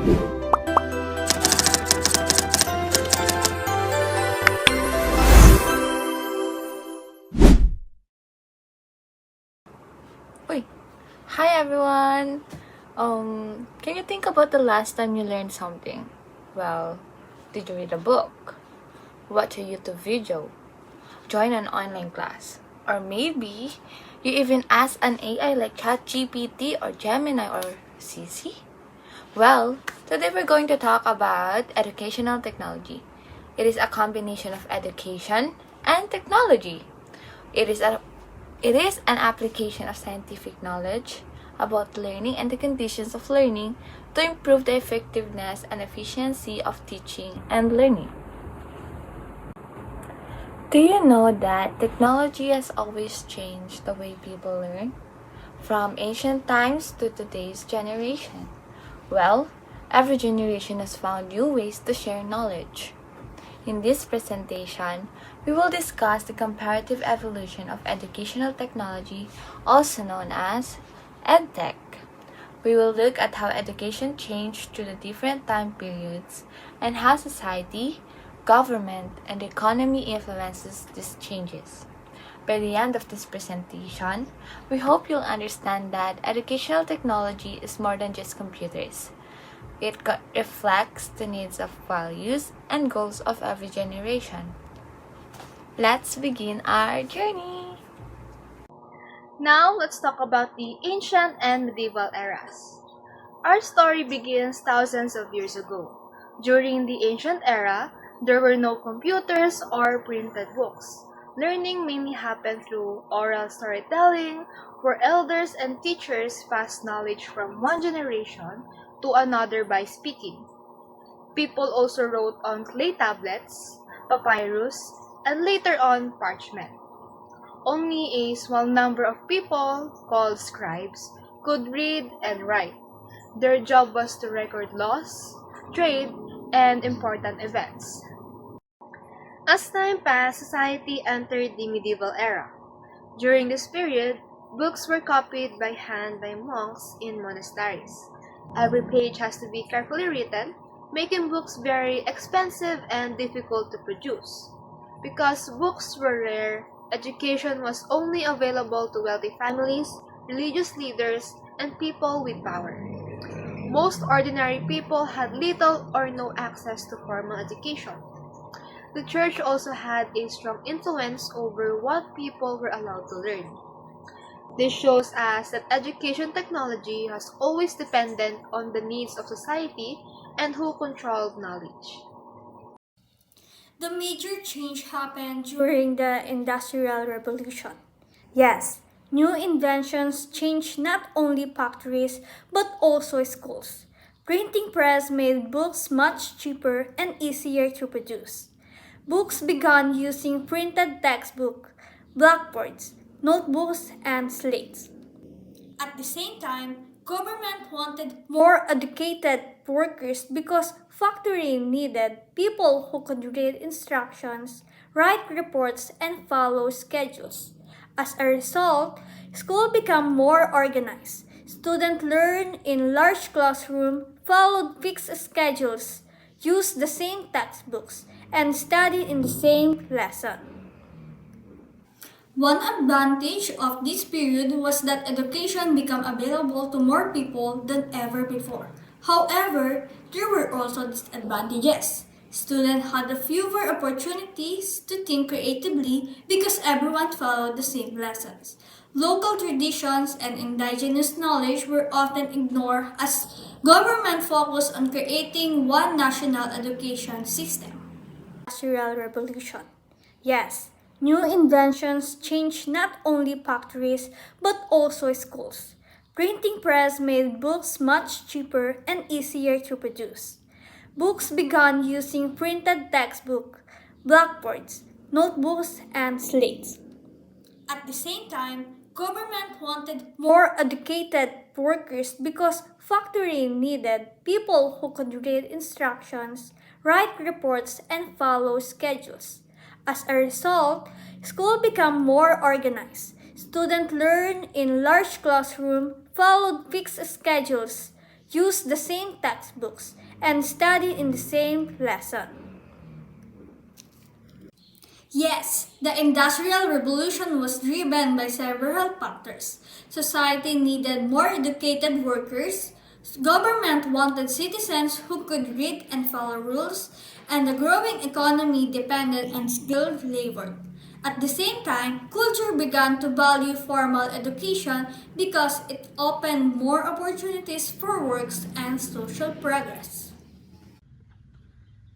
Uy. Hi everyone! Can you think about the last time you learned something? Well, did you read a book? Watch a YouTube video? Join an online class? Or maybe you even ask an AI like ChatGPT or Gemini or CC? Well, today we're going to talk about educational technology. It is a combination of education and technology. It is an application of scientific knowledge about learning and the conditions of learning to improve the effectiveness and efficiency of teaching and learning. Do you know that technology has always changed the way people learn? From ancient times to today's generation. Well, every generation has found new ways to share knowledge. In this presentation, we will discuss the comparative evolution of educational technology, also known as EdTech. We will look at how education changed through the different time periods and how society, government, and economy influences these changes. By the end of this presentation, we hope you'll understand that educational technology is more than just computers. It reflects the needs of values and goals of every generation. Let's begin our journey. Now, let's talk about the ancient and medieval eras. Our story begins thousands of years ago. During the ancient era, there were no computers or printed books. Learning mainly happened through oral storytelling, where elders and teachers passed knowledge from one generation to another by speaking. People also wrote on clay tablets, papyrus, and later on parchment. Only a small number of people, called scribes, could read and write. Their job was to record laws, trade, and important events. As time passed, society entered the medieval era. During this period, books were copied by hand by monks in monasteries. Every page has to be carefully written, making books very expensive and difficult to produce. Because books were rare, education was only available to wealthy families, religious leaders, and people with power. Most ordinary people had little or no access to formal education. The church also had a strong influence over what people were allowed to learn. This shows us that education technology has always depended on the needs of society and who controlled knowledge. The major change happened during the Industrial Revolution. Yes, new inventions changed not only factories but also schools. Printing press made books much cheaper and easier to produce. Books began using printed textbooks, blackboards, notebooks, and slates. At the same time, government wanted more educated workers because factory needed people who could read instructions, write reports, and follow schedules. As a result, school became more organized. Students learned in large classrooms, followed fixed schedules, used the same textbooks, and studied in the same lesson. One advantage of this period was that education became available to more people than ever before. However, there were also disadvantages. Students had fewer opportunities to think creatively because everyone followed the same lessons. Local traditions and indigenous knowledge were often ignored as government focused on creating one national education system. Industrial Revolution. Yes, new inventions changed not only factories but also schools. Printing press made books much cheaper and easier to produce. Books began using printed textbooks, blackboards, notebooks, and slates. At the same time, government wanted more educated workers because factory needed people who could read instructions, write reports, and follow schedules. As a result, school became more organized. Students learned in large classrooms, followed fixed schedules, use the same textbooks, and study in the same lesson. Yes, the Industrial Revolution was driven by several factors. Society needed more educated workers, government wanted citizens who could read and follow rules, and the growing economy depended on skilled labor. At the same time, culture began to value formal education because it opened more opportunities for works and social progress.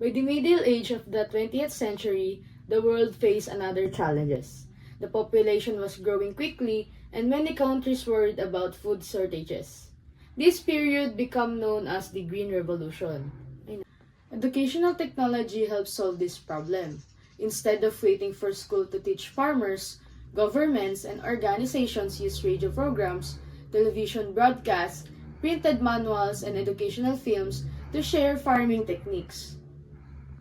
By the middle age of the 20th century, the world faced another challenges. The population was growing quickly and many countries worried about food shortages. This period became known as the Green Revolution. Educational technology helped solve this problem. Instead of waiting for school to teach farmers, governments and organizations used radio programs, television broadcasts, printed manuals, and educational films to share farming techniques.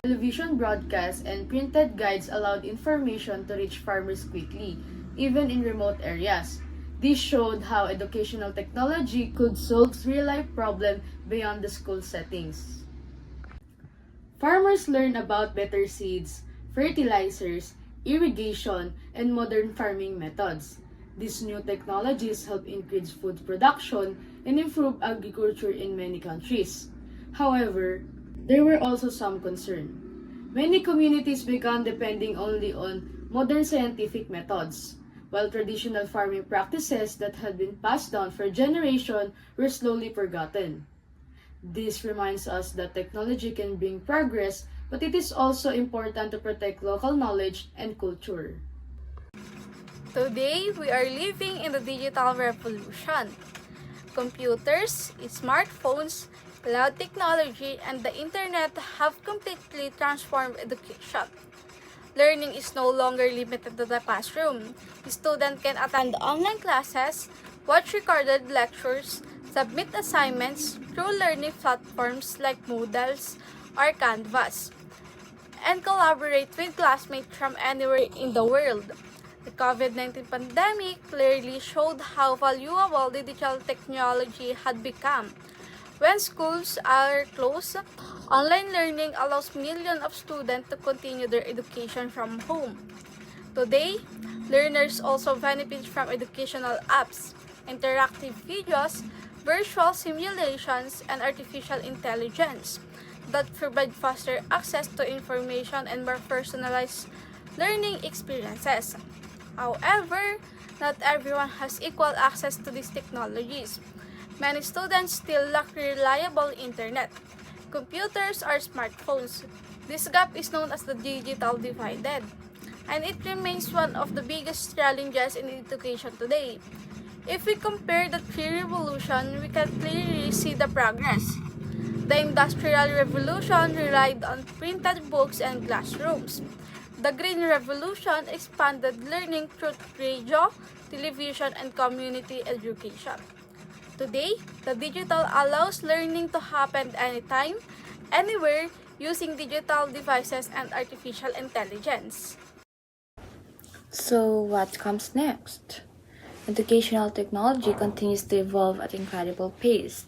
Television broadcasts and printed guides allowed information to reach farmers quickly, even in remote areas. This showed how educational technology could solve real-life problems beyond the school settings. Farmers learned about better seeds, fertilizers, irrigation, and modern farming methods. These new technologies help increase food production and improve agriculture in many countries. However, there were also some concern. Many communities began depending only on modern scientific methods, while traditional farming practices that had been passed down for generations were slowly forgotten. This reminds us that technology can bring progress, but it is also important to protect local knowledge and culture. Today, we are living in the digital revolution. Computers, smartphones, cloud technology, and the internet have completely transformed education. Learning is no longer limited to the classroom. The student can attend online classes, watch recorded lectures, submit assignments through learning platforms like Moodles or Canvas, and collaborate with classmates from anywhere in the world. The COVID-19 pandemic clearly showed how valuable digital technology had become. When schools are closed, online learning allows millions of students to continue their education from home. Today, learners also benefit from educational apps, interactive videos, virtual simulations, and artificial intelligence that provide faster access to information and more personalized learning experiences. However, not everyone has equal access to these technologies. Many students still lack reliable internet, computers, or smartphones. This gap is known as the digital divide, and it remains one of the biggest challenges in education today. If we compare the three revolutions, we can clearly see the progress. The Industrial Revolution relied on printed books and classrooms. The Green Revolution expanded learning through radio, television, and community education. Today, the digital allows learning to happen anytime, anywhere, using digital devices and artificial intelligence. So, what comes next? Educational technology continues to evolve at incredible pace,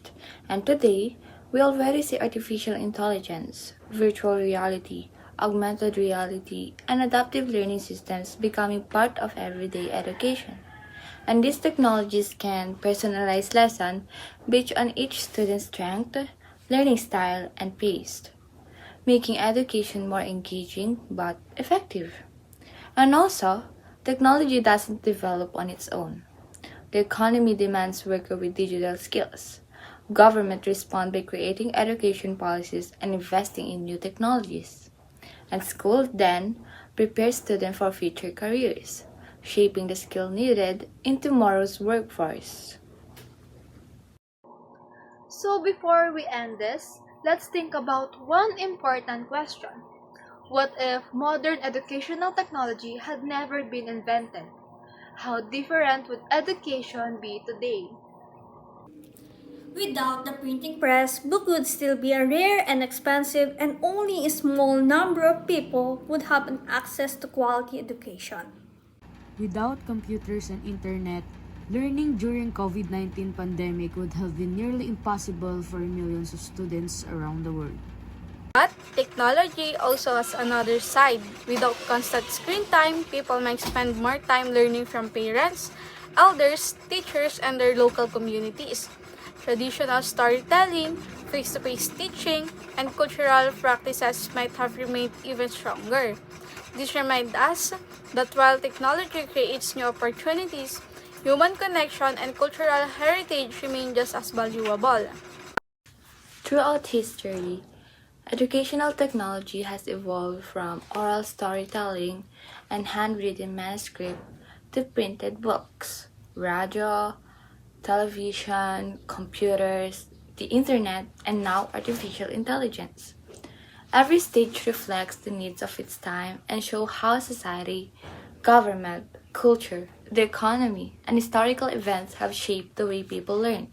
and today, we already see artificial intelligence, virtual reality, augmented reality, and adaptive learning systems becoming part of everyday education. And these technologies can personalize lessons based on each student's strength, learning style, and pace, making education more engaging but effective. And also, technology doesn't develop on its own. The economy demands workers with digital skills. Government respond by creating education policies and investing in new technologies. And schools then prepare students for future careers, shaping the skill needed in tomorrow's workforce. So before we end this, let's think about one important question. What if modern educational technology had never been invented? How different would education be today? Without the printing press, book would still be a rare and expensive, and only a small number of people would have an access to quality education. Without computers and internet, Learning during COVID-19 pandemic would have been nearly impossible for millions of students around the world. But technology also has another side. Without constant screen time, people might spend more time learning from parents, elders, teachers, and their local communities. Traditional storytelling, face-to-face teaching, and cultural practices might have remained even stronger. This reminds us that while technology creates new opportunities, human connection and cultural heritage remain just as valuable. Throughout history, educational technology has evolved from oral storytelling and handwritten manuscript to printed books, radio, television, computers, the internet, and now artificial intelligence. Every stage reflects the needs of its time and shows how society, government, culture, the economy, and historical events have shaped the way people learn.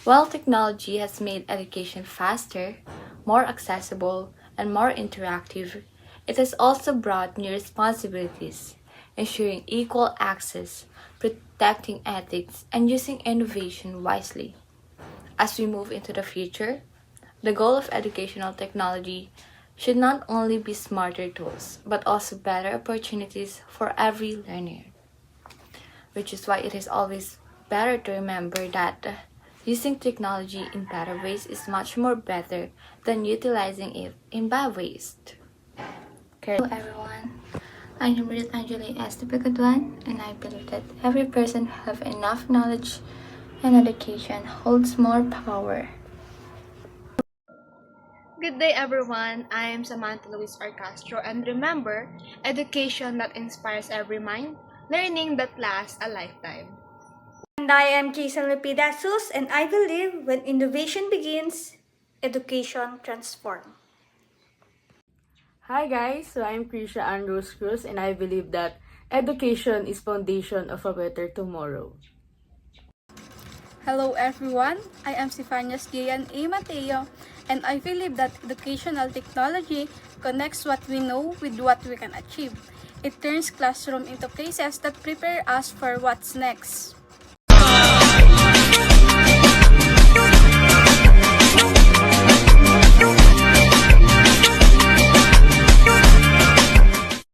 While technology has made education faster, more accessible, and more interactive, it has also brought new responsibilities, ensuring equal access, protecting ethics, and using innovation wisely. As we move into the future, the goal of educational technology should not only be smarter tools, but also better opportunities for every learner. Which is why it is always better to remember that using technology in better ways is much more better than utilizing it in bad ways. Hello everyone, I am Ruth Angeli Estepicaduan, and I believe that every person who have enough knowledge and education holds more power. Good day, everyone. I am Samantha Luis R. Castro, and remember, education that inspires every mind, learning that lasts a lifetime. And I am Jason Lepidasus, and I believe when innovation begins, education transforms. Hi guys, so I'm Krisha Andrews Cruz and I believe that education is foundation of a better tomorrow. Hello everyone, I am Sifanias Gian A. Mateo, and I believe that educational technology connects what we know with what we can achieve. It turns classroom into places that prepare us for what's next.